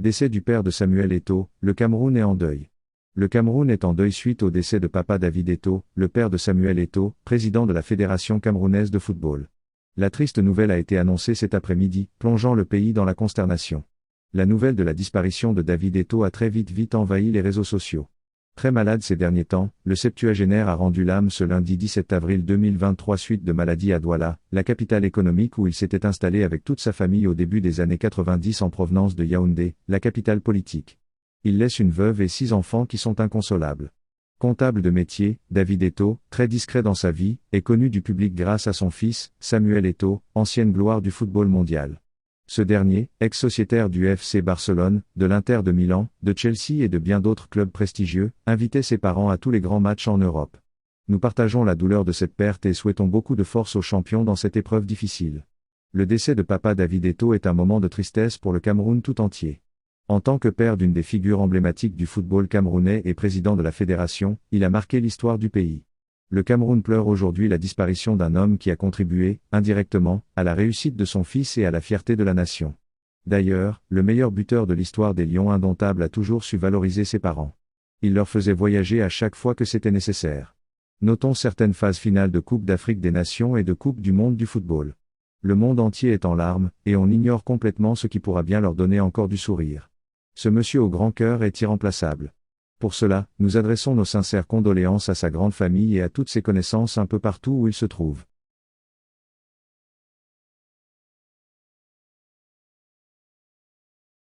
Décès du père de Samuel Eto'o, le Cameroun est en deuil. Le Cameroun est en deuil suite au décès de papa David Eto'o, le père de Samuel Eto'o, président de la Fédération camerounaise de football. La triste nouvelle a été annoncée cet après-midi, plongeant le pays dans la consternation. La nouvelle de la disparition de David Eto'o a très vite envahi les réseaux sociaux. Très malade ces derniers temps, le septuagénaire a rendu l'âme ce lundi 17 avril 2023 suite de maladie à Douala, la capitale économique où il s'était installé avec toute sa famille au début des années 90 en provenance de Yaoundé, la capitale politique. Il laisse une veuve et 6 enfants qui sont inconsolables. Comptable de métier, David Eto'o, très discret dans sa vie, est connu du public grâce à son fils, Samuel Eto'o, ancienne gloire du football mondial. Ce dernier, ex-sociétaire du FC Barcelone, de l'Inter de Milan, de Chelsea et de bien d'autres clubs prestigieux, invitait ses parents à tous les grands matchs en Europe. Nous partageons la douleur de cette perte et souhaitons beaucoup de force aux champions dans cette épreuve difficile. Le décès de papa David Eto'o est un moment de tristesse pour le Cameroun tout entier. En tant que père d'une des figures emblématiques du football camerounais et président de la fédération, il a marqué l'histoire du pays. Le Cameroun pleure aujourd'hui la disparition d'un homme qui a contribué, indirectement, à la réussite de son fils et à la fierté de la nation. D'ailleurs, le meilleur buteur de l'histoire des Lions indomptables a toujours su valoriser ses parents. Il leur faisait voyager à chaque fois que c'était nécessaire. Notons certaines phases finales de Coupe d'Afrique des Nations et de Coupe du Monde du football. Le monde entier est en larmes, et on ignore complètement ce qui pourra bien leur donner encore du sourire. Ce monsieur au grand cœur est irremplaçable. Pour cela, nous adressons nos sincères condoléances à sa grande famille et à toutes ses connaissances un peu partout où il se trouve.